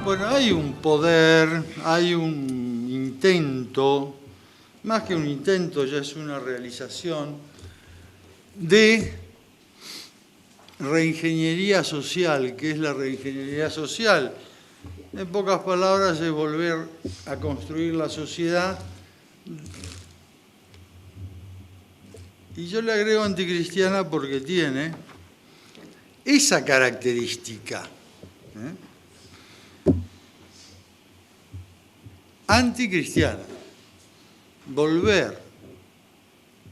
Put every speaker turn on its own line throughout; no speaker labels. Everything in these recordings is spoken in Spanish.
Bueno, hay un poder, hay un intento, más que un intento, ya es una realización, de reingeniería social. ¿Qué es la reingeniería social? En pocas palabras, es volver a construir la sociedad. Y yo le agrego anticristiana porque tiene esa característica. Anticristiana, volver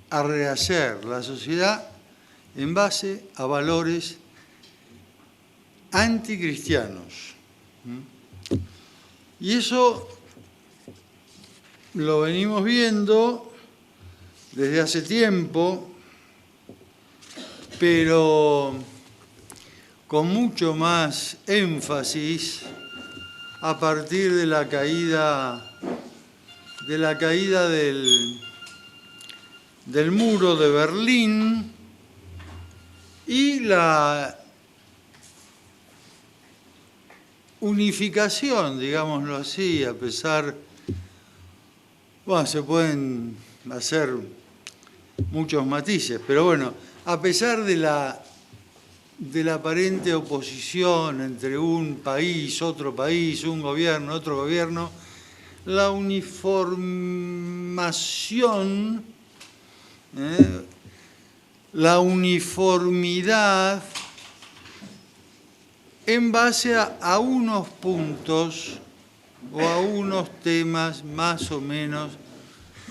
a rehacer la sociedad en base a valores anticristianos. Y eso lo venimos viendo desde hace tiempo, pero con mucho más énfasis a partir de la caída del muro de Berlín y la unificación, digámoslo así, a pesar, bueno, se pueden hacer muchos matices, pero bueno, a pesar de la aparente oposición entre un país, un gobierno, otro gobierno, la uniformación, la uniformidad en base a unos puntos o a unos temas más o menos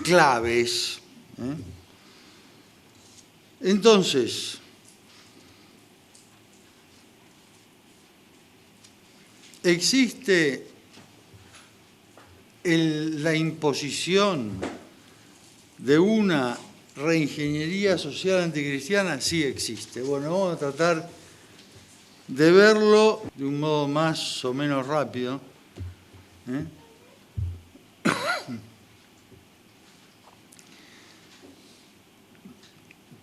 claves. Entonces, ¿existe la imposición de una reingeniería social anticristiana? Sí existe. Bueno, vamos a tratar de verlo de un modo más o menos rápido.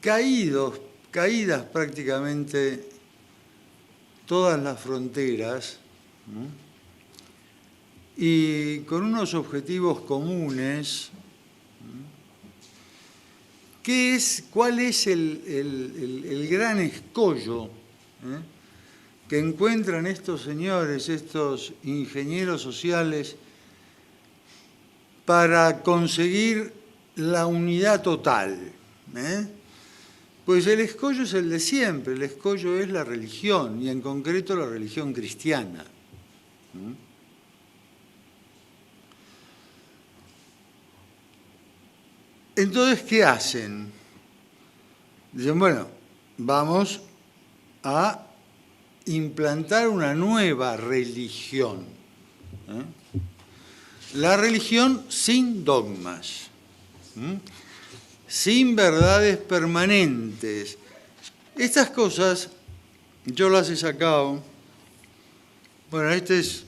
Caídas prácticamente todas las fronteras, y con unos objetivos comunes. ¿Cuál es el gran escollo que encuentran estos señores, estos ingenieros sociales, para conseguir la unidad total? Pues el escollo es el de siempre, el escollo es la religión, y en concreto la religión cristiana. Entonces, ¿qué hacen? Dicen, bueno, vamos a implantar una nueva religión. La religión sin dogmas, sin verdades permanentes. Estas cosas yo las he sacado. Bueno, este es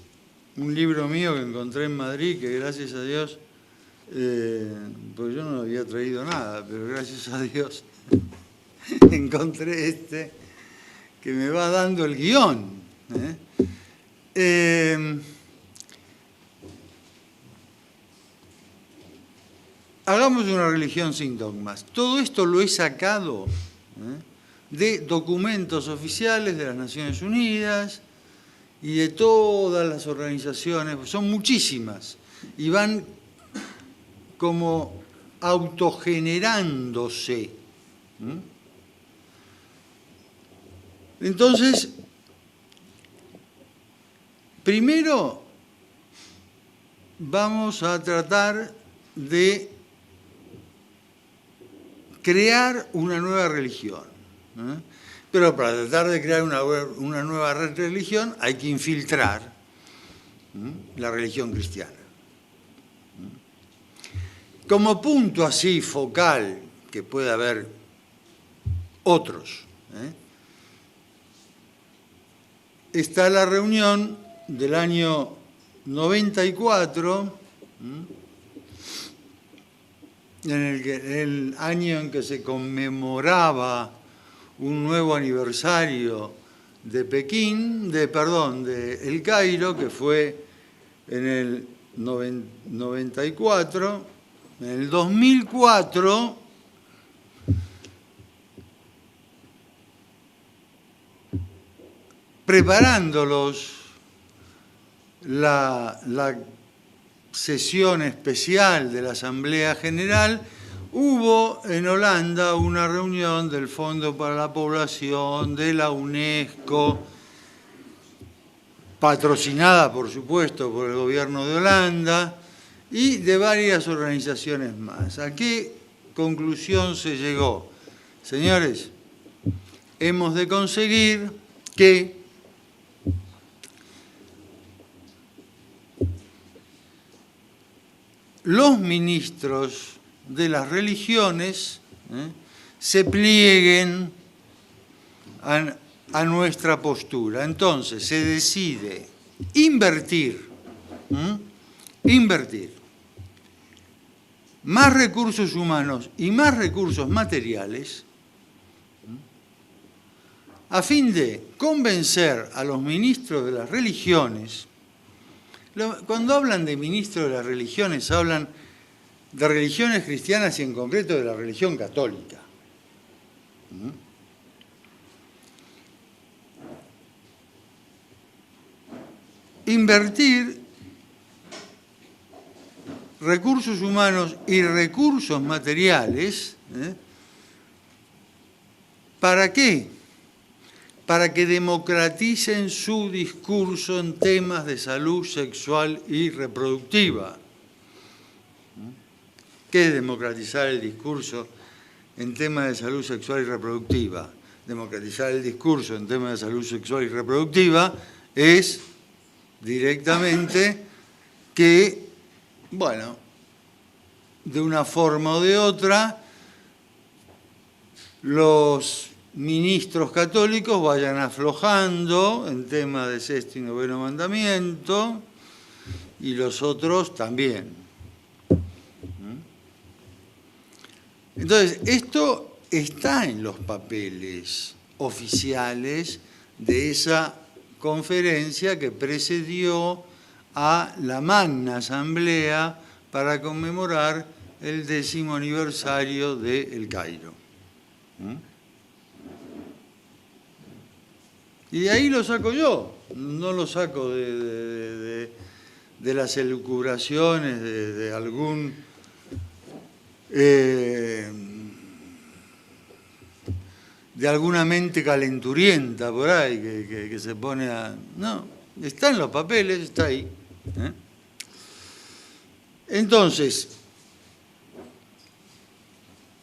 un libro mío que encontré en Madrid, que gracias a Dios, pues yo no había traído nada, pero gracias a Dios encontré este que me va dando el guión. Hagamos una religión sin dogmas. Todo esto lo he sacado de documentos oficiales de las Naciones Unidas y de todas las organizaciones, son muchísimas, y van como autogenerándose. Entonces, primero vamos a tratar de crear una nueva religión. pero para tratar de crear una nueva religión hay que infiltrar la religión cristiana. Como punto así focal, que puede haber otros, está la reunión del año 94, el año en que se conmemoraba un nuevo aniversario de Pekín, de El Cairo, que fue en el 94. En el 2004, preparándolos la sesión especial de la Asamblea General, hubo en Holanda una reunión del Fondo para la Población, de la UNESCO, patrocinada, por supuesto, por el gobierno de Holanda, y de varias organizaciones más. ¿A qué conclusión se llegó? Señores, hemos de conseguir que los ministros de las religiones se plieguen a nuestra postura. Entonces, se decide invertir más recursos humanos y más recursos materiales a fin de convencer a los ministros de las religiones. Cuando hablan de ministros de las religiones, hablan de religiones cristianas y en concreto de la religión católica. Invertir recursos humanos y recursos materiales, ¿para qué? Para que democraticen su discurso en temas de salud sexual y reproductiva. ¿Qué es democratizar el discurso en temas de salud sexual y reproductiva? Democratizar el discurso en temas de salud sexual y reproductiva es directamente que, bueno, de una forma o de otra, los ministros católicos vayan aflojando en temas de sexto y noveno mandamiento y los otros también. Entonces, esto está en los papeles oficiales de esa conferencia que precedió a la Magna Asamblea para conmemorar el 10º aniversario de El Cairo. Y de ahí lo saco yo, no lo saco de las elucubraciones de algún de alguna mente calenturienta por ahí que se pone a... No, está en los papeles, está ahí. Entonces,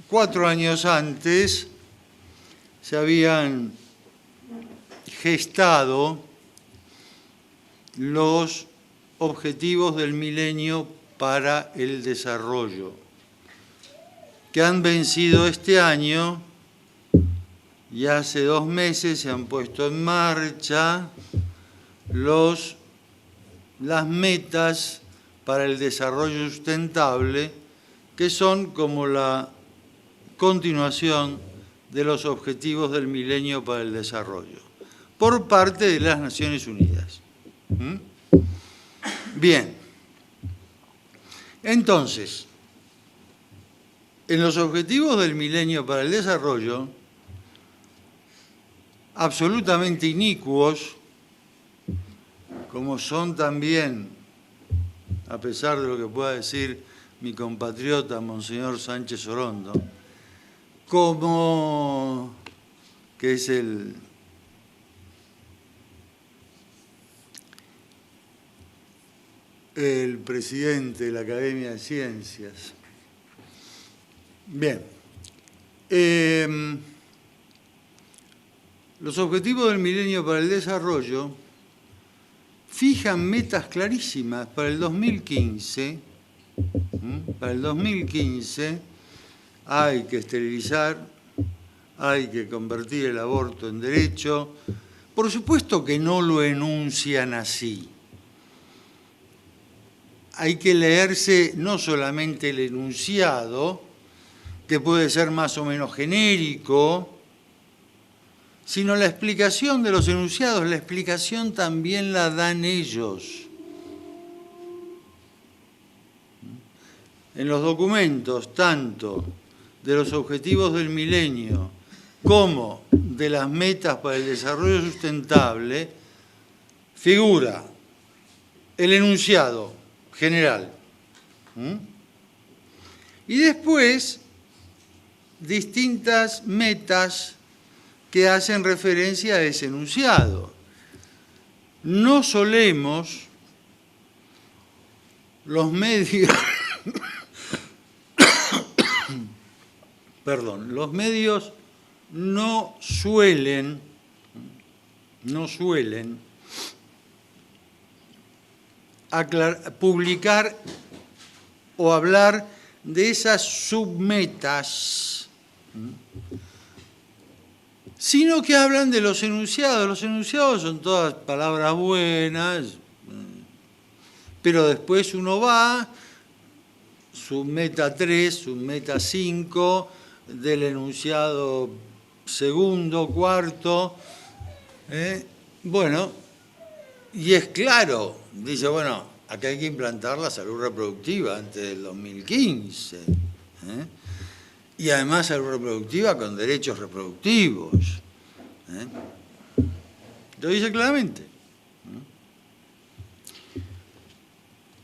4 años antes se habían gestado los objetivos del milenio para el desarrollo, que han vencido este año y hace 2 meses se han puesto en marcha las metas para el desarrollo sustentable, que son como la continuación de los objetivos del milenio para el desarrollo, por parte de las Naciones Unidas. Bien, entonces, en los objetivos del milenio para el desarrollo, absolutamente inicuos, como son también, a pesar de lo que pueda decir mi compatriota Monseñor Sánchez Orondo, como que es el presidente de la Academia de Ciencias. Bien. Los objetivos del milenio para el desarrollo fijan metas clarísimas para el 2015. Para el 2015 hay que esterilizar, hay que convertir el aborto en derecho. Por supuesto que no lo enuncian así. Hay que leerse no solamente el enunciado, que puede ser más o menos genérico, sino la explicación de los enunciados. La explicación también la dan ellos. En los documentos, tanto de los objetivos del milenio como de las metas para el desarrollo sustentable, figura el enunciado general. Y después, distintas metas que hacen referencia a ese enunciado. No solemos los medios, perdón, los medios no suelen publicar o hablar de esas submetas, sino que hablan de los enunciados. Los enunciados son todas palabras buenas, pero después uno va, submeta 3, submeta 5, del enunciado segundo, cuarto, bueno, y es claro, dice, bueno, acá hay que implantar la salud reproductiva antes del 2015, y además salud reproductiva con derechos reproductivos. Lo dice claramente.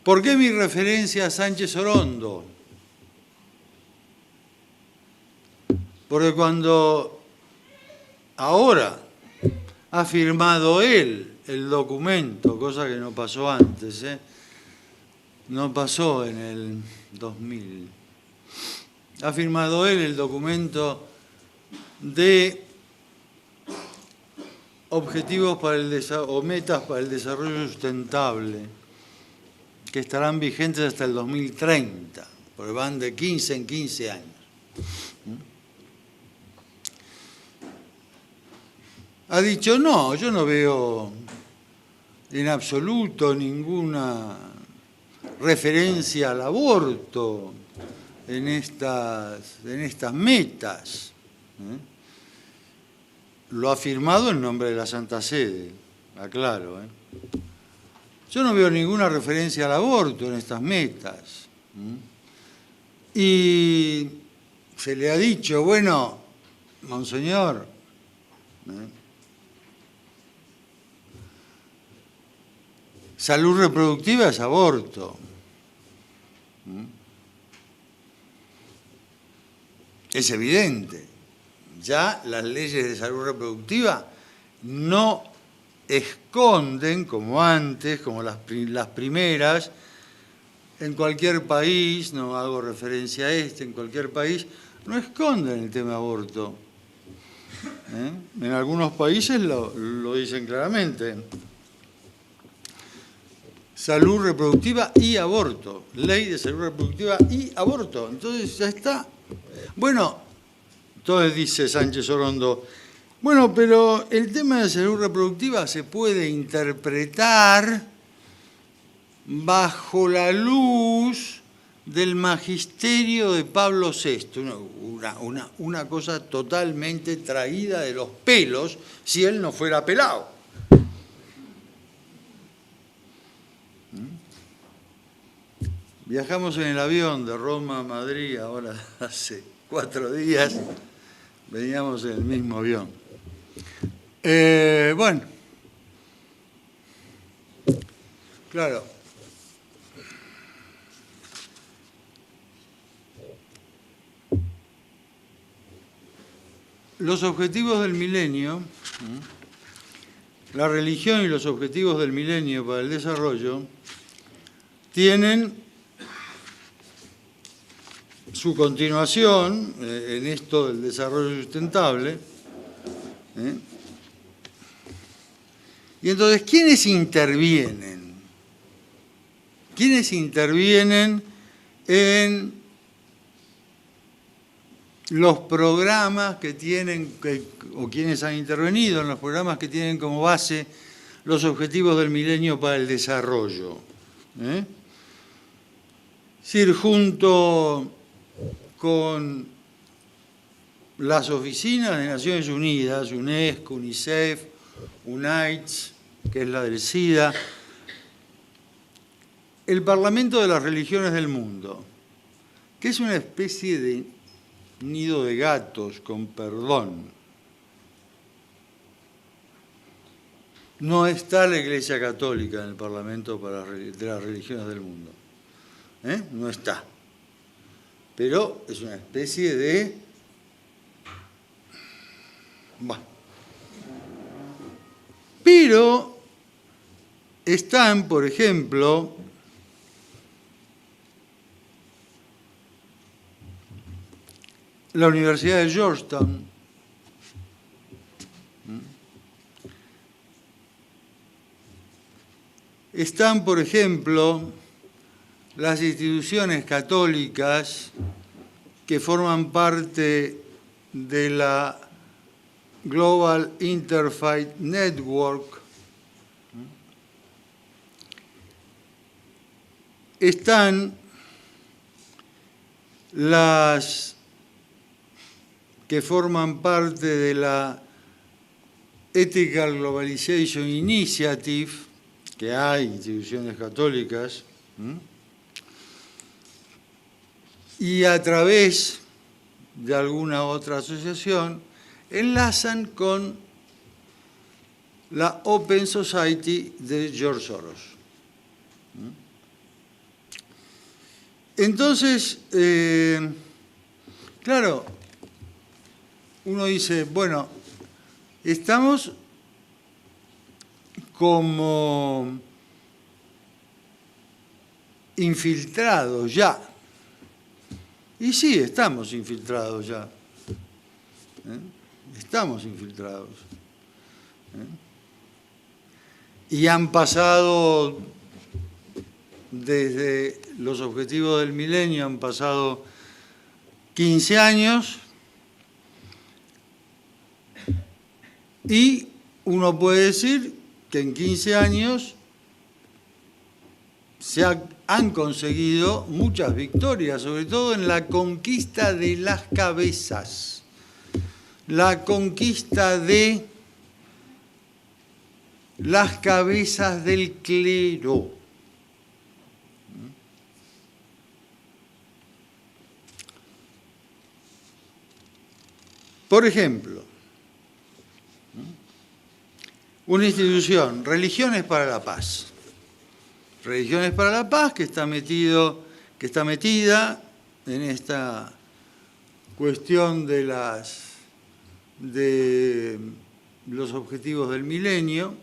¿Por qué mi referencia a Sánchez Orondo? Porque cuando ahora ha firmado él el documento, cosa que no pasó antes, no pasó en el 2000, ha firmado él el documento de objetivos para el o metas para el desarrollo sustentable, que estarán vigentes hasta el 2030, porque van de 15 en 15 años. Ha dicho, no, yo no veo en absoluto ninguna referencia al aborto en estas metas. Lo ha firmado en nombre de la Santa Sede, aclaro. Yo no veo ninguna referencia al aborto en estas metas. Y se le ha dicho, bueno, monseñor, salud reproductiva es aborto. Es evidente. Ya las leyes de salud reproductiva no esconden, como antes, como las primeras, en cualquier país, no hago referencia a en cualquier país, no esconden el tema aborto. En algunos países lo dicen claramente. Salud reproductiva y aborto. Ley de salud reproductiva y aborto. Entonces ya está. Bueno, entonces dice Sánchez Orondo, bueno, pero el tema de salud reproductiva se puede interpretar bajo la luz del magisterio de Pablo VI. Una cosa totalmente traída de los pelos si él no fuera pelado. Viajamos en el avión de Roma a Madrid, ahora hace 4 días, veníamos en el mismo avión. Bueno, claro. Los objetivos del milenio, la religión y los objetivos del milenio para el desarrollo, tienen su continuación en esto del desarrollo sustentable, Y entonces, ¿quiénes intervienen? ¿Quiénes intervienen en los programas que tienen, o quienes han intervenido en los programas que tienen como base los objetivos del milenio para el desarrollo? Es decir, junto con las oficinas de Naciones Unidas, UNESCO, UNICEF, UNAIDS, que es la del SIDA, el Parlamento de las Religiones del Mundo, que es una especie de nido de gatos, con perdón. No está la Iglesia Católica en el Parlamento de las Religiones del Mundo. No está. Pero es una especie de... Bueno. Pero están, por ejemplo, la Universidad de Georgetown, están, por ejemplo, las instituciones católicas que forman parte de la Global Interfaith Network, están las que forman parte de la Ethical Globalization Initiative, que hay instituciones católicas, y a través de alguna otra asociación enlazan con la Open Society de George Soros. Entonces, claro, uno dice, bueno, estamos como infiltrados ya. Y sí, estamos infiltrados ya. Estamos infiltrados. Y han pasado, desde los objetivos del milenio, han pasado 15 años, y uno puede decir que en 15 años han conseguido muchas victorias, sobre todo en la conquista de las cabezas, la conquista de las cabezas del clero. Por ejemplo, una institución, Religiones para la Paz. Religiones para la Paz, que está metida en esta cuestión de los objetivos del milenio.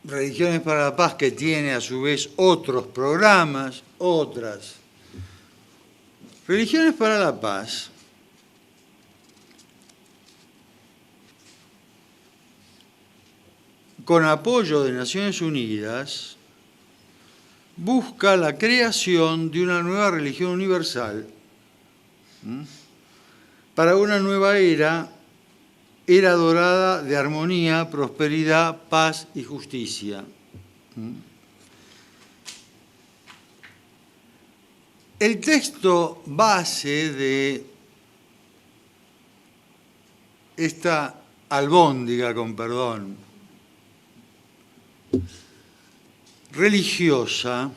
Religiones para la Paz, que tiene a su vez otros programas, otras. Religiones para la Paz con apoyo de Naciones Unidas, busca la creación de una nueva religión universal para una nueva era dorada de armonía, prosperidad, paz y justicia. El texto base de esta albóndiga, con perdón, religiosa,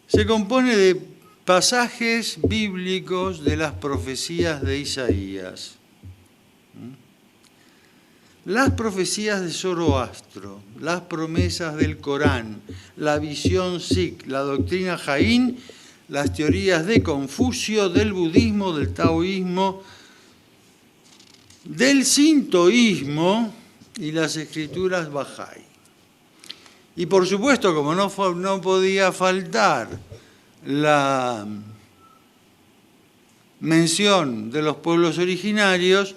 se compone de pasajes bíblicos de las profecías de Isaías, las profecías de Zoroastro, las promesas del Corán, la visión Sikh, la doctrina Jaín, las teorías de Confucio, del budismo, del taoísmo, del sintoísmo y las escrituras Bahá'í. Y por supuesto, como no podía faltar la mención de los pueblos originarios,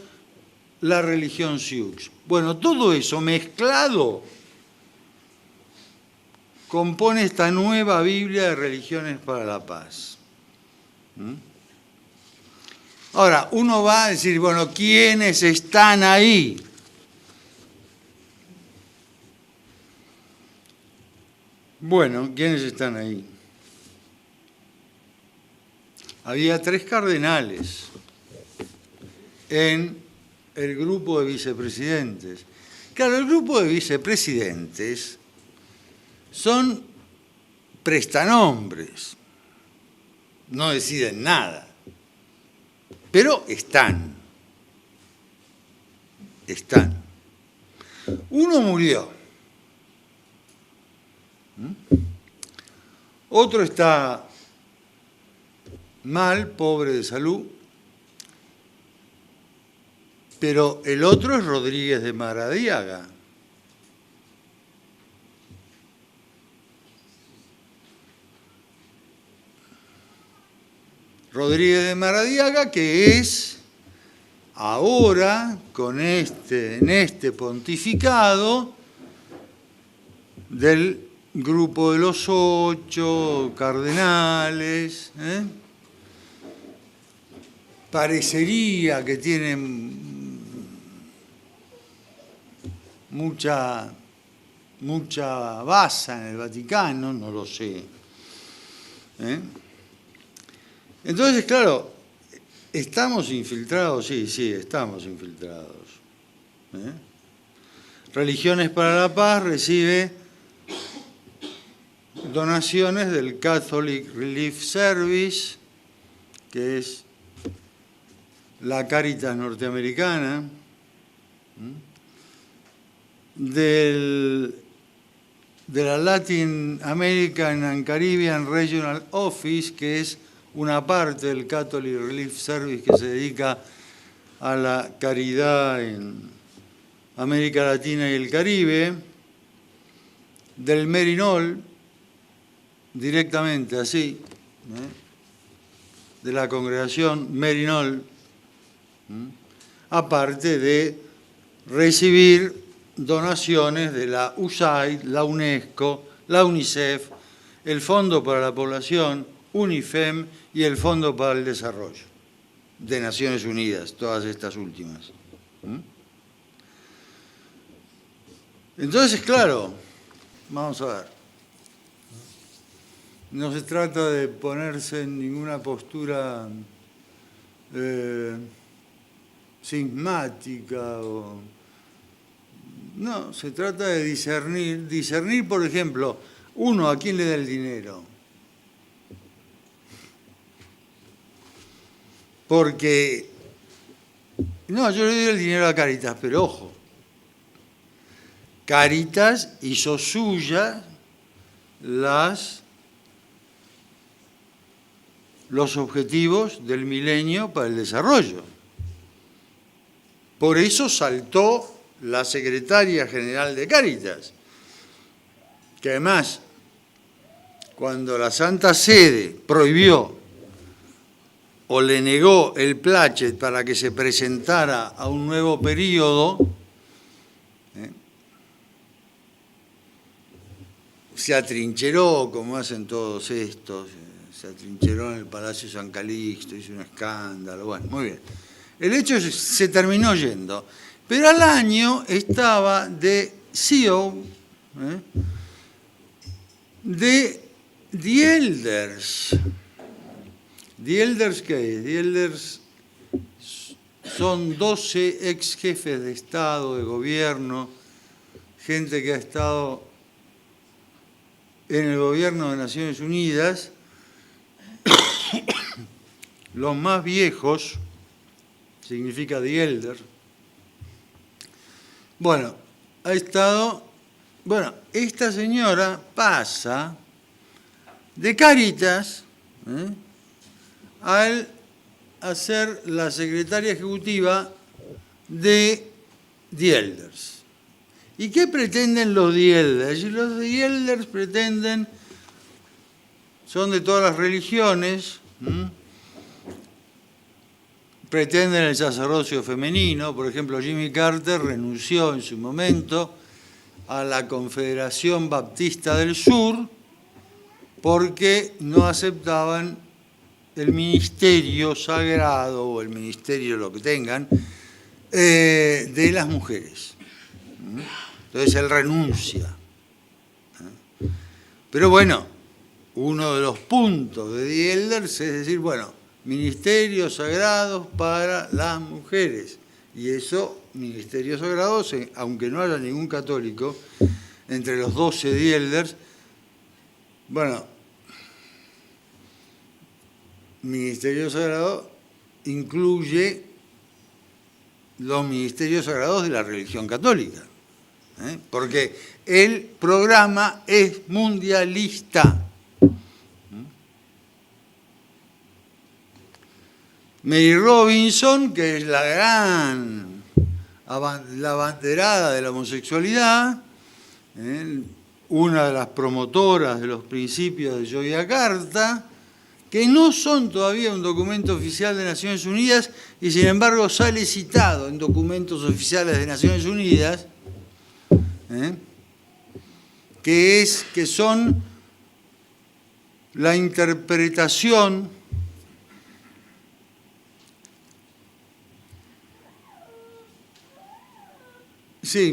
la religión Sioux. Bueno, todo eso mezclado compone esta nueva Biblia de religiones para la paz. Ahora, uno va a decir, bueno, ¿quiénes están ahí? Bueno, ¿quiénes están ahí? Había 3 cardenales en el grupo de vicepresidentes. Claro, el grupo de vicepresidentes son prestanombres, no deciden nada, pero están. Uno murió, otro está mal, pobre de salud, pero el otro es Rodríguez de Maradiaga. Rodríguez de Maradiaga, que es ahora, en este pontificado, del grupo de los 8 cardenales, parecería que tienen mucha base en el Vaticano, no lo sé. Entonces, claro, ¿estamos infiltrados? Sí, estamos infiltrados. Religiones para la Paz recibe donaciones del Catholic Relief Service, que es la Cáritas norteamericana, de la Latin American and Caribbean Regional Office, que es una parte del Catholic Relief Service que se dedica a la caridad en América Latina y el Caribe, del Merinol, directamente así, de la congregación Merinol, aparte de recibir donaciones de la USAID, la UNESCO, la UNICEF, el Fondo para la Población, UNIFEM y el Fondo para el Desarrollo de Naciones Unidas, todas estas últimas. Entonces, claro, vamos a ver. No se trata de ponerse en ninguna postura sismática no, se trata de discernir, por ejemplo, uno a quién le da el dinero. Porque, no, yo le doy el dinero a Cáritas, pero ojo, Cáritas hizo suyas los objetivos del milenio para el desarrollo. Por eso saltó la secretaria general de Cáritas, que además, cuando la Santa Sede prohibió o le negó el plácet para que se presentara a un nuevo periodo, se atrincheró, como hacen todos estos, se atrincheró en el Palacio San Calixto, hizo un escándalo, bueno, muy bien. El hecho es que se terminó yendo, pero al año estaba de CEO de The Elders. ¿The Elders qué es? The Elders son 12 ex jefes de Estado, de gobierno, gente que ha estado en el gobierno de Naciones Unidas, los más viejos, significa The Elder. Bueno, ha estado, esta señora pasa de Cáritas al ser la secretaria ejecutiva de The Elders. ¿Y qué pretenden los The Elders? Los The Elders pretenden, son de todas las religiones, pretenden el sacerdocio femenino. Por ejemplo, Jimmy Carter renunció en su momento a la Confederación Baptista del Sur porque no aceptaban el ministerio sagrado o el ministerio, lo que tengan, de las mujeres. Entonces él renuncia. Pero bueno, uno de los puntos de The Elders es decir, bueno, ministerios sagrados para las mujeres. Y eso, ministerios sagrados, aunque no haya ningún católico, entre los 12 The Elders, bueno, ministerio sagrado incluye los ministerios sagrados de la religión católica, porque el programa es mundialista. Mary Robinson, que es la abanderada de la homosexualidad, una de las promotoras de los principios de Yogyakarta, que no son todavía un documento oficial de Naciones Unidas y sin embargo sale citado en documentos oficiales de Naciones Unidas, que son la interpretación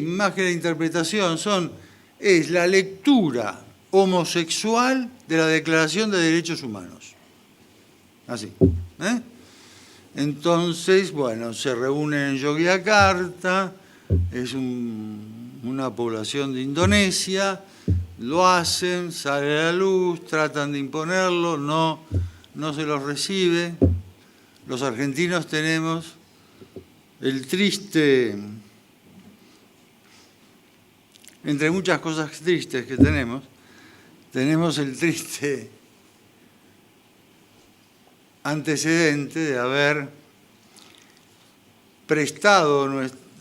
más que la interpretación, es la lectura homosexual de la Declaración de Derechos Humanos. Así. Entonces, bueno, se reúnen en Yogyakarta, es una población de Indonesia, lo hacen, sale a la luz, tratan de imponerlo, no se los recibe. Los argentinos tenemos el triste, entre muchas cosas tristes que tenemos el triste antecedente de haber prestado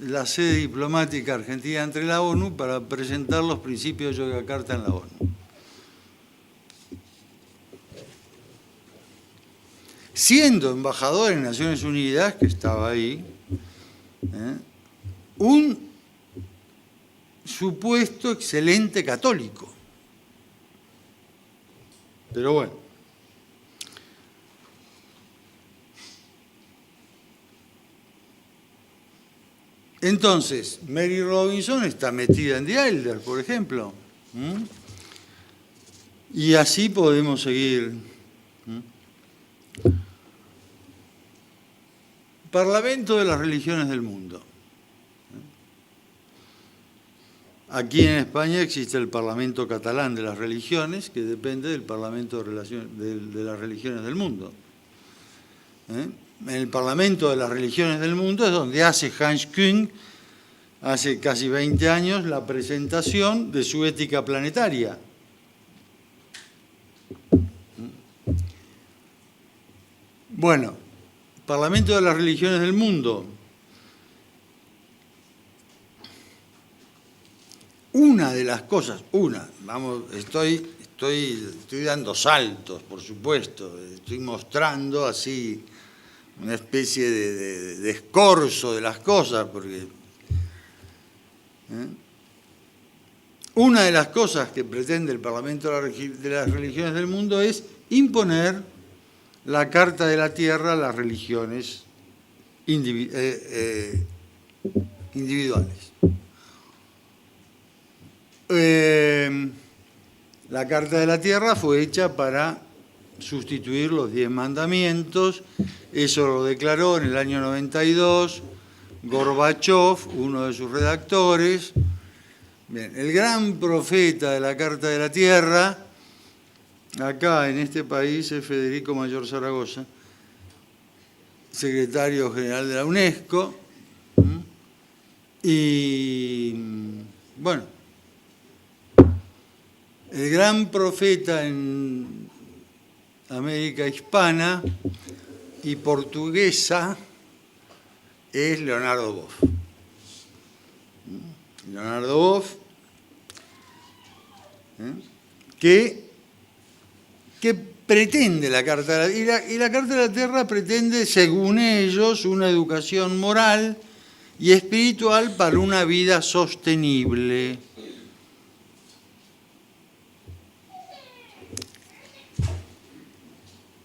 la sede diplomática argentina ante la ONU para presentar los principios de Yogyakarta en la ONU. Siendo embajador en Naciones Unidas, que estaba ahí, un supuesto excelente católico. Pero bueno. Entonces, Mary Robinson está metida en The Elders, por ejemplo. Y así podemos seguir. Parlamento de las religiones del mundo. Aquí en España existe el Parlamento Catalán de las Religiones, que depende del Parlamento de las Religiones del Mundo. En el Parlamento de las Religiones del Mundo es donde hace Hans Küng, hace casi 20 años, la presentación de su ética planetaria. Bueno, Parlamento de las Religiones del Mundo. Una de las cosas, estoy dando saltos, por supuesto, estoy mostrando así una especie de escorzo de las cosas, porque una de las cosas que pretende el Parlamento de las Religiones del Mundo es imponer la Carta de la Tierra a las religiones individuales. La Carta de la Tierra fue hecha para sustituir los 10 mandamientos, eso lo declaró en el año 92 Gorbachov, uno de sus redactores. Bien, el gran profeta de la Carta de la Tierra, acá en este país, es Federico Mayor Zaragoza, secretario general de la UNESCO, y bueno, el gran profeta en América hispana y portuguesa es Leonardo Boff. Leonardo Boff, que pretende la Carta de la Carta de la Tierra pretende, según ellos, una educación moral y espiritual para una vida sostenible.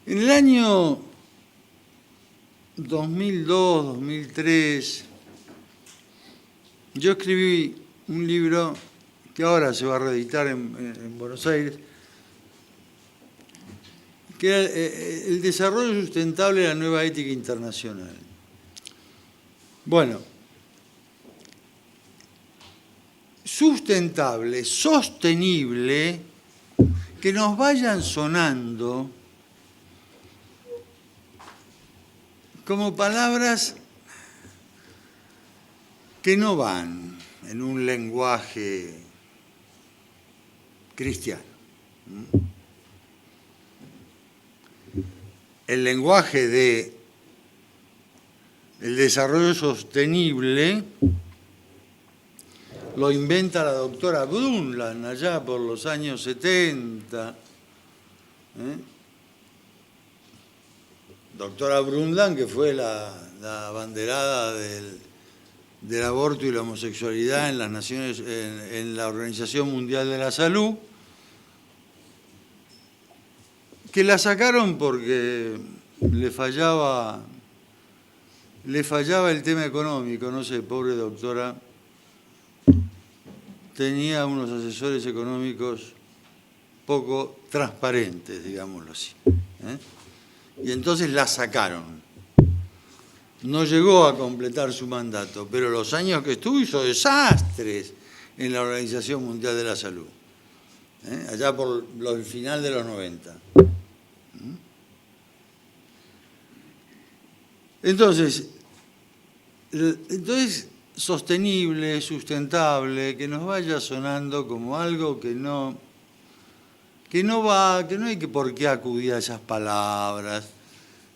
En el año 2002, 2003, yo escribí un libro que ahora se va a reeditar en Buenos Aires, que era El desarrollo sustentable de la nueva ética internacional. Bueno, sustentable, sostenible, que nos vayan sonando como palabras que no van en un lenguaje cristiano. El lenguaje del desarrollo sostenible lo inventa la doctora Brundtland allá por los años 70. Doctora Brundtland, que fue la abanderada del aborto y la homosexualidad en las Naciones, en la Organización Mundial de la Salud, que la sacaron porque le fallaba el tema económico, no sé, pobre doctora, tenía unos asesores económicos poco transparentes, digámoslo así. Y entonces la sacaron. No llegó a completar su mandato, pero los años que estuvo hizo desastres en la Organización Mundial de la Salud, allá por el final de los 90. Entonces, sostenible, sustentable, que nos vaya sonando como algo que no hay que por qué acudir a esas palabras,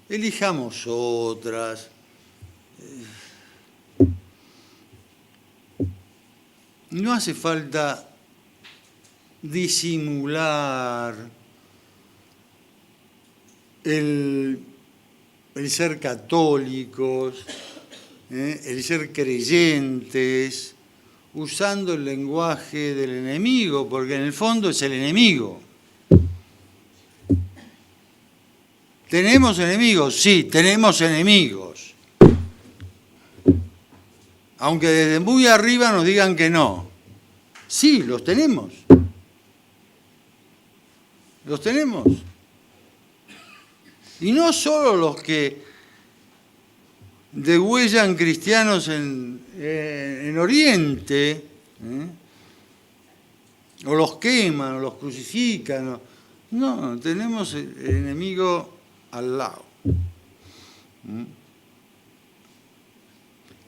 elijamos otras. No hace falta disimular el ser católicos, el ser creyentes, usando el lenguaje del enemigo, porque en el fondo es el enemigo. ¿Tenemos enemigos? Sí, tenemos enemigos. Aunque desde muy arriba nos digan que no. Sí, los tenemos. Los tenemos. Y no solo los que degüellan cristianos en Oriente, o los queman, o los crucifican. No, tenemos el enemigo al lado.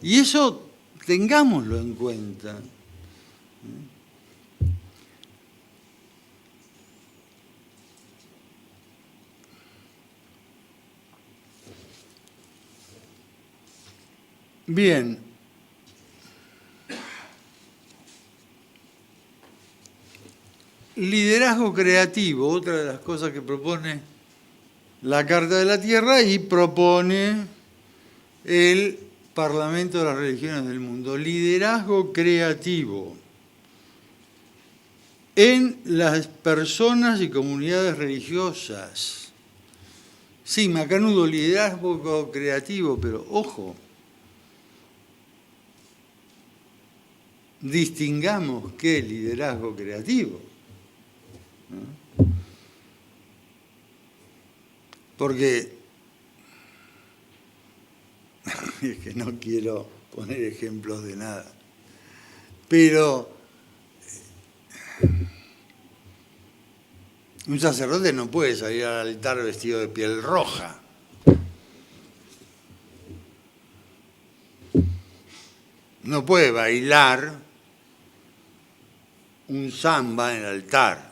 Y eso tengámoslo en cuenta. Bien. Liderazgo creativo, otra de las cosas que propone la Carta de la Tierra y propone el Parlamento de las Religiones del Mundo. Liderazgo creativo en las personas y comunidades religiosas. Sí, macanudo, liderazgo creativo, pero ojo, distingamos qué liderazgo creativo. Porque es que no quiero poner ejemplos de nada, pero un sacerdote no puede salir al altar vestido de piel roja. No puede bailar un samba en el altar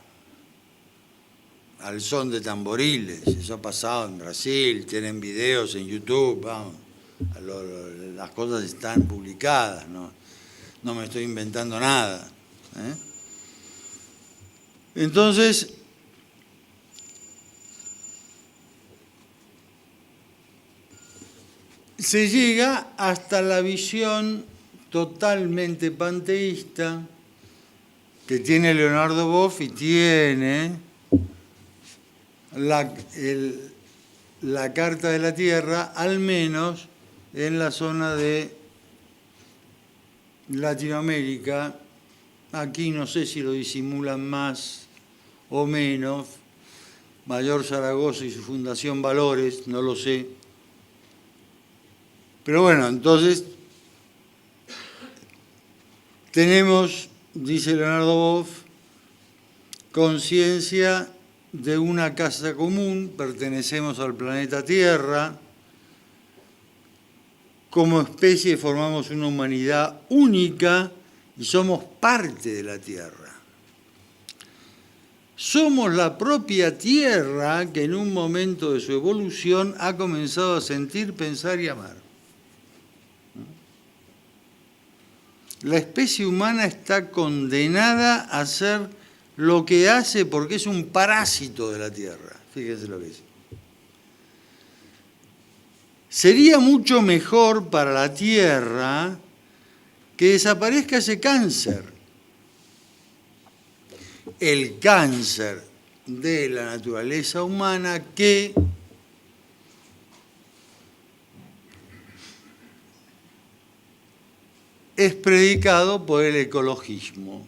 al son de tamboriles. Eso ha pasado en Brasil, tienen videos en YouTube, vamos, las cosas están publicadas, no me estoy inventando nada. Entonces, se llega hasta la visión totalmente panteísta que tiene Leonardo Boff y tiene la Carta de la Tierra, al menos en la zona de Latinoamérica. Aquí no sé si lo disimulan más o menos. Mayor Zaragoza y su Fundación Valores, no lo sé. Pero bueno, entonces tenemos, dice Leonardo Boff, conciencia de una casa común, pertenecemos al planeta Tierra, como especie formamos una humanidad única y somos parte de la Tierra. Somos la propia Tierra que en un momento de su evolución ha comenzado a sentir, pensar y amar. La especie humana está condenada a hacer lo que hace porque es un parásito de la Tierra. Fíjense lo que es. Sería mucho mejor para la Tierra que desaparezca ese cáncer. El cáncer de la naturaleza humana que es predicado por el ecologismo.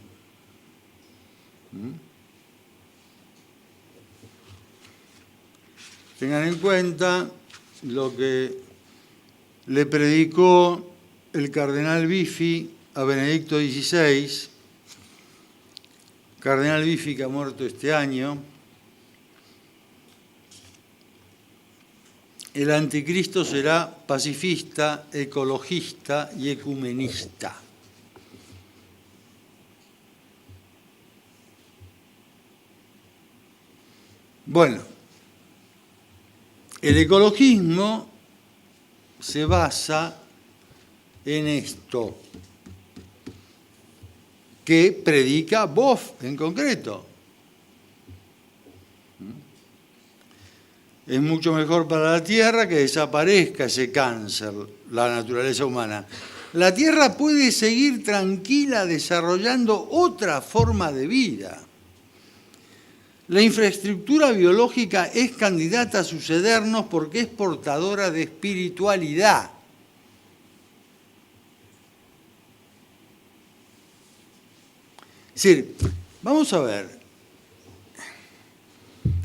Tengan en cuenta lo que le predicó el cardenal Biffi a Benedicto XVI, cardenal Biffi que ha muerto este año. El anticristo será pacifista, ecologista y ecumenista. Bueno, el ecologismo se basa en esto que predica Boff en concreto. Es mucho mejor para la Tierra que desaparezca ese cáncer, la naturaleza humana. La Tierra puede seguir tranquila desarrollando otra forma de vida. La infraestructura biológica es candidata a sucedernos porque es portadora de espiritualidad. Es decir, vamos a ver,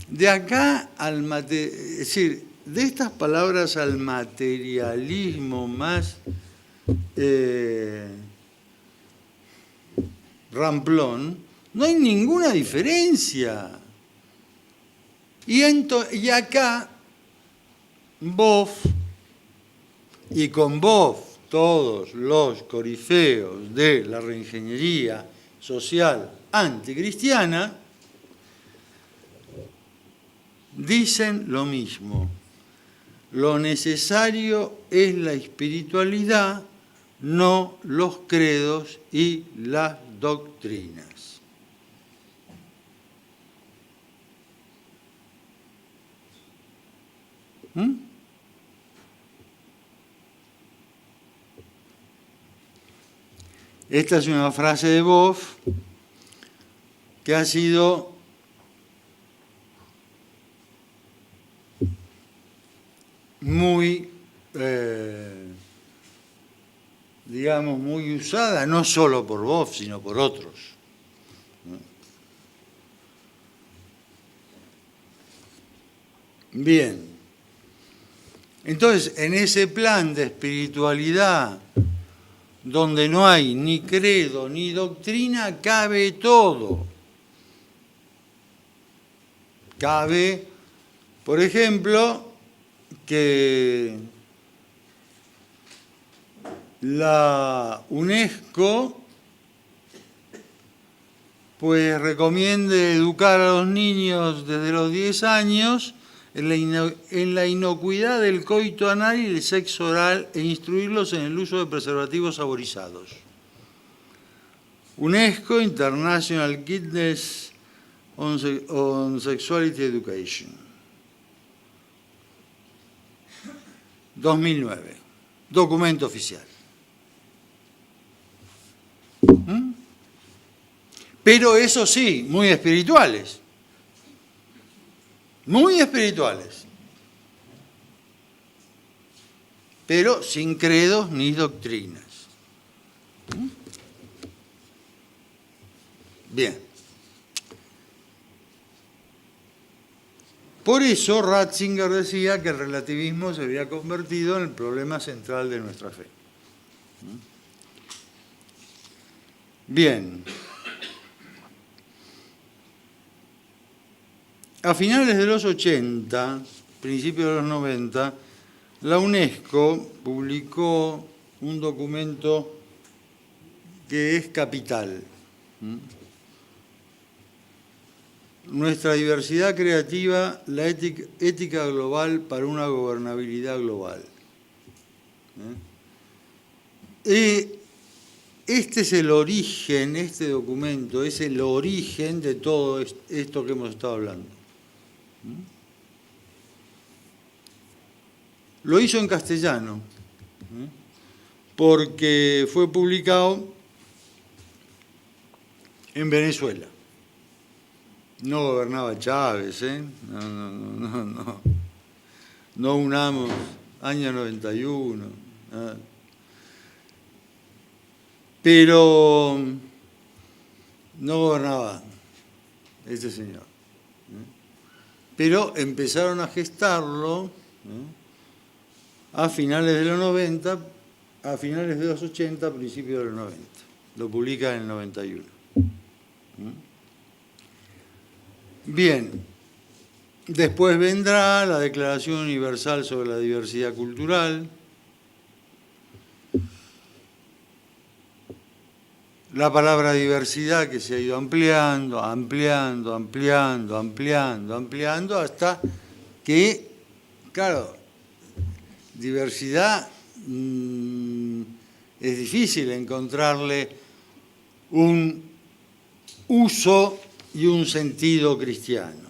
de acá al es decir, de estas palabras al materialismo más ramplón, no hay ninguna diferencia. Y acá, Boff, y con Boff todos los corifeos de la reingeniería social anticristiana, dicen lo mismo. Lo necesario es la espiritualidad, no los credos y las doctrinas. Esta es una frase de Boff que ha sido muy, digamos, muy usada, no solo por Boff, sino por otros. Bien. Entonces, en ese plan de espiritualidad, donde no hay ni credo ni doctrina, cabe todo. Cabe, por ejemplo, que la UNESCO pues recomiende educar a los niños desde los 10 años en la inocuidad del coito anal y el sexo oral e instruirlos en el uso de preservativos saborizados. UNESCO, International Guidance on Sexuality Education. 2009. documento oficial. Pero eso sí, muy espirituales. Muy espirituales. Pero sin credos ni doctrinas. Bien. Por eso Ratzinger decía que el relativismo se había convertido en el problema central de nuestra fe. Bien. A finales de los 80, principios de los 90, la UNESCO publicó un documento que es capital. Nuestra diversidad creativa, la ética global para una gobernabilidad global. Este es el origen, este documento es el origen de todo esto que hemos estado hablando. Lo hizo en castellano, porque fue publicado en Venezuela. No gobernaba Chávez, No unamos, año 91. Pero no gobernaba este señor. Pero empezaron a gestarlo a finales de los 90, a finales de los 80, principios de los 90. Lo publica en el 91. Bien, después vendrá la Declaración Universal sobre la Diversidad Cultural, la palabra diversidad que se ha ido ampliando, hasta que, claro, diversidad es difícil encontrarle un uso y un sentido cristiano.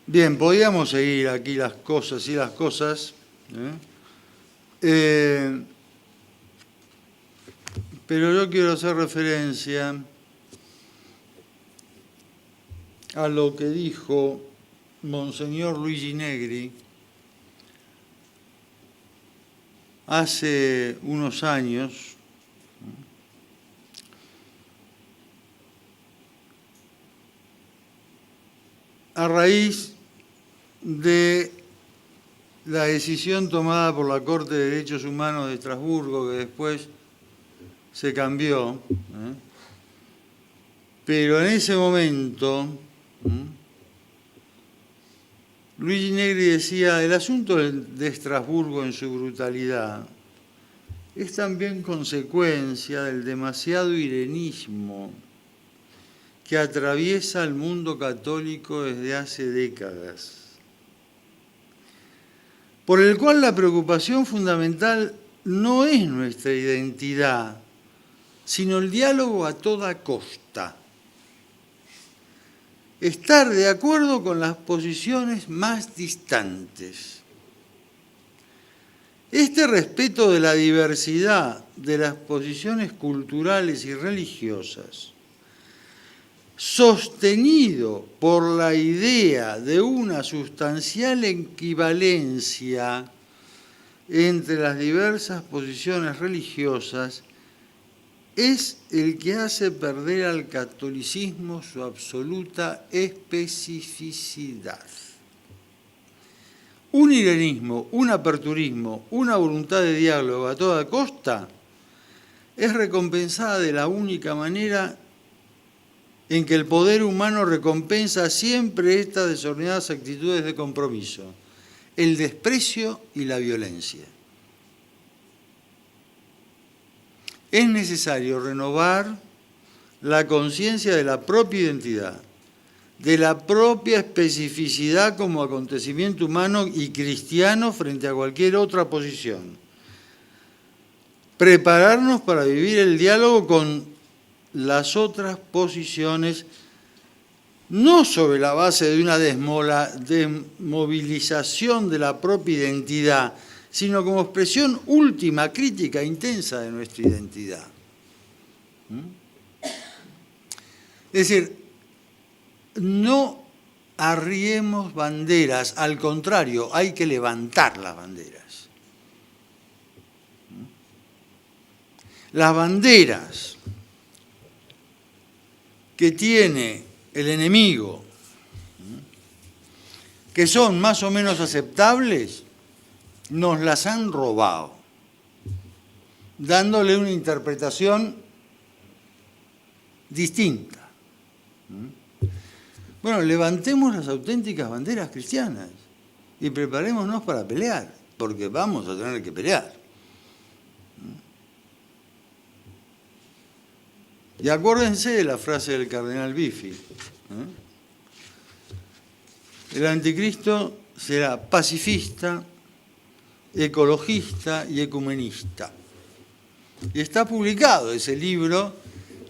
Bien, podríamos seguir aquí las cosas y las cosas, pero yo quiero hacer referencia a lo que dijo Monseñor Luigi Negri hace unos años, a raíz de la decisión tomada por la Corte de Derechos Humanos de Estrasburgo, que después se cambió, pero en ese momento Luigi Negri decía: el asunto de Estrasburgo en su brutalidad es también consecuencia del demasiado irenismo que atraviesa el mundo católico desde hace décadas, por el cual la preocupación fundamental no es nuestra identidad, sino el diálogo a toda costa. Estar de acuerdo con las posiciones más distantes. Este respeto de la diversidad de las posiciones culturales y religiosas, sostenido por la idea de una sustancial equivalencia entre las diversas posiciones religiosas, es el que hace perder al catolicismo su absoluta especificidad. Un irenismo, un aperturismo, una voluntad de diálogo a toda costa es recompensada de la única manera en que el poder humano recompensa siempre estas desordenadas actitudes de compromiso: el desprecio y la violencia. Es necesario renovar la conciencia de la propia identidad, de la propia especificidad como acontecimiento humano y cristiano frente a cualquier otra posición. Prepararnos para vivir el diálogo con las otras posiciones no sobre la base de una desmovilización de la propia identidad, sino como expresión última, crítica, intensa de nuestra identidad. Es decir, no arriemos banderas, al contrario, hay que levantar las banderas. Las banderas que tiene el enemigo, que son más o menos aceptables, nos las han robado, dándole una interpretación distinta. Bueno, levantemos las auténticas banderas cristianas y preparémonos para pelear, porque vamos a tener que pelear. Y acuérdense de la frase del cardenal Biffi. El anticristo será pacifista, ecologista y ecumenista. Y está publicado ese libro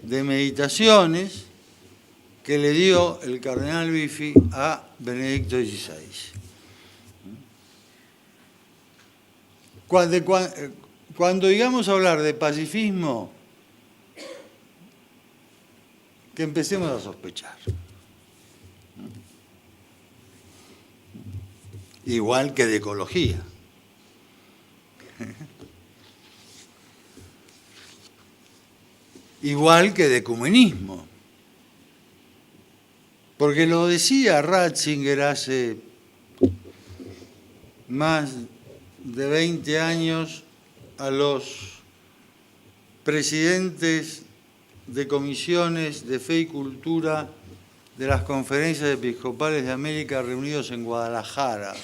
de meditaciones que le dio el cardenal Biffi a Benedicto XVI. Cuando digamos hablar de pacifismo, que empecemos a sospechar. Igual que de ecología. Igual que de ecumenismo. Porque lo decía Ratzinger hace más de 20 años a los presidentes de comisiones de fe y cultura de las conferencias episcopales de América reunidos en Guadalajara.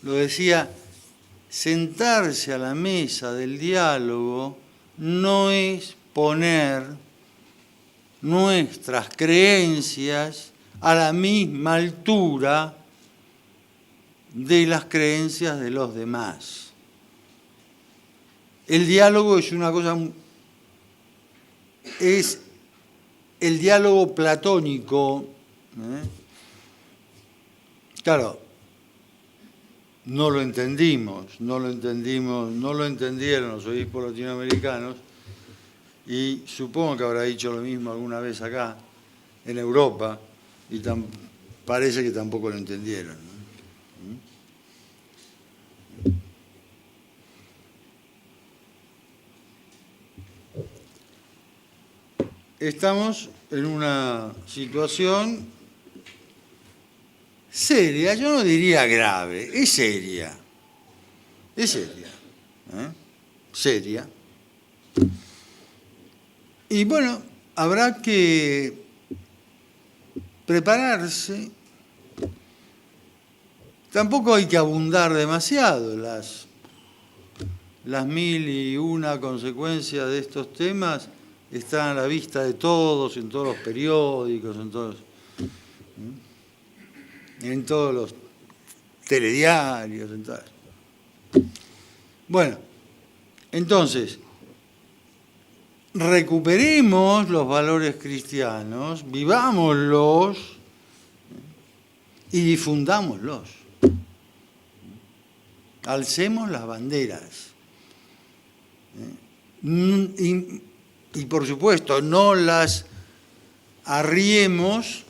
Lo decía, sentarse a la mesa del diálogo no es poner nuestras creencias a la misma altura de las creencias de los demás. El diálogo es una cosa, es el diálogo platónico. Claro, no lo entendimos, no lo entendieron los obispos latinoamericanos, y supongo que habrá dicho lo mismo alguna vez acá, en Europa, y parece que tampoco lo entendieron, ¿no? Estamos en una situación seria, yo no diría grave, es seria. Es seria. Seria. Y bueno, habrá que prepararse. Tampoco hay que abundar demasiado. Las 1001 consecuencias de estos temas están a la vista de todos, en todos los periódicos, en todos los telediarios, en todas. Bueno, entonces, recuperemos los valores cristianos, vivámoslos y difundámoslos. Alcemos las banderas. Y por supuesto, no las arriemos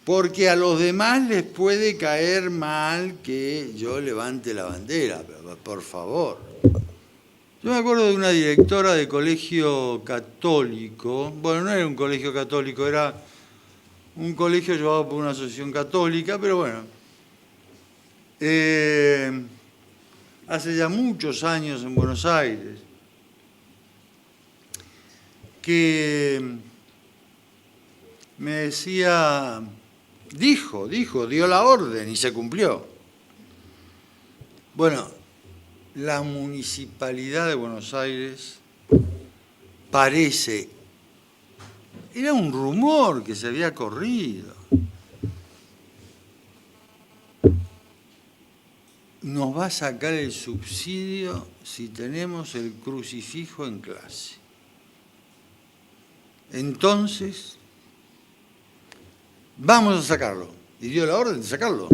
porque a los demás les puede caer mal que yo levante la bandera, pero por favor. Yo me acuerdo de una directora de colegio católico, bueno, no era un colegio católico, era un colegio llevado por una asociación católica, pero bueno, hace ya muchos años en Buenos Aires, que me decía, dijo, dio la orden y se cumplió. Bueno, la Municipalidad de Buenos Aires parece, era un rumor que se había corrido, nos va a sacar el subsidio si tenemos el crucifijo en clase. Entonces, vamos a sacarlo. Y dio la orden de sacarlo.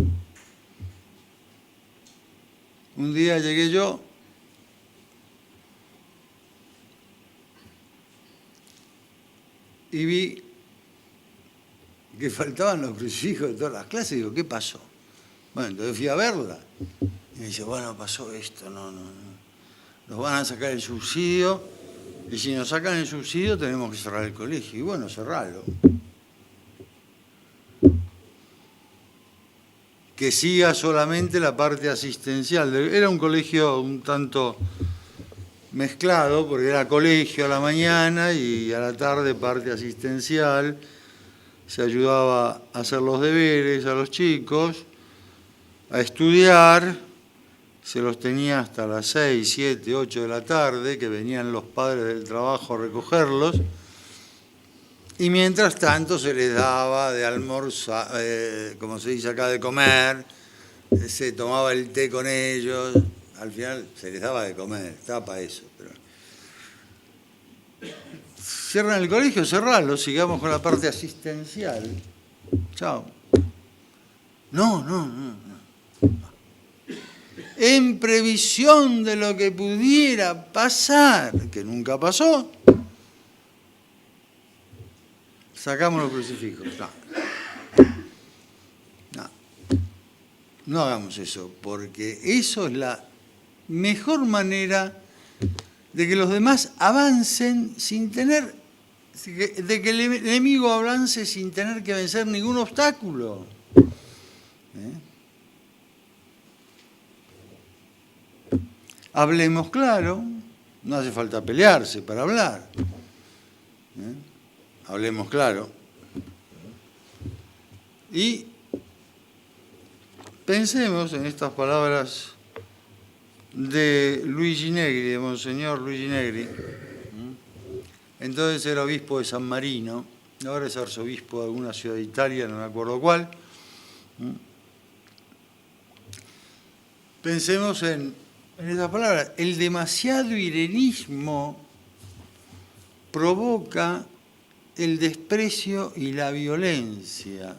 Un día llegué yo y vi que faltaban los crucifijos de todas las clases. Digo, ¿qué pasó? Bueno, entonces fui a verla. Y me dice, bueno, pasó esto, no. Nos van a sacar el subsidio, y si nos sacan el subsidio tenemos que cerrar el colegio. Y bueno, cerrarlo. Que siga solamente la parte asistencial. Era un colegio un tanto mezclado, porque era colegio a la mañana y a la tarde parte asistencial. Se ayudaba a hacer los deberes a los chicos, a estudiar. Se los tenía hasta las 6, 7, 8 de la tarde, que venían los padres del trabajo a recogerlos. Y mientras tanto se les daba de almorzar, como se dice acá, de comer, se tomaba el té con ellos, al final se les daba de comer, estaba para eso. Pero... Cierran el colegio, cerrarlo, sigamos con la parte asistencial. Chao. No. En previsión de lo que pudiera pasar, que nunca pasó, sacamos los crucifijos. No hagamos eso, porque eso es la mejor manera de que los demás avancen sin tener, de que el enemigo avance sin tener que vencer ningún obstáculo. Hablemos claro, no hace falta pelearse para hablar. Hablemos claro. Y pensemos en estas palabras de Luigi Negri, de Monseñor Luigi Negri. Entonces era obispo de San Marino, ahora es arzobispo de alguna ciudad de Italia, no me acuerdo cuál. Pensemos en estas palabras. El demasiado irenismo provoca el desprecio y la violencia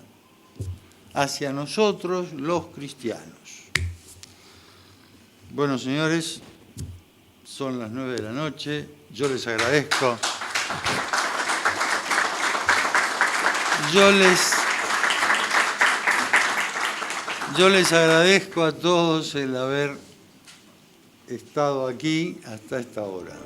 hacia nosotros los cristianos. Bueno, señores, son las 9 de la noche, yo les agradezco. Yo les agradezco a todos el haber estado aquí hasta esta hora.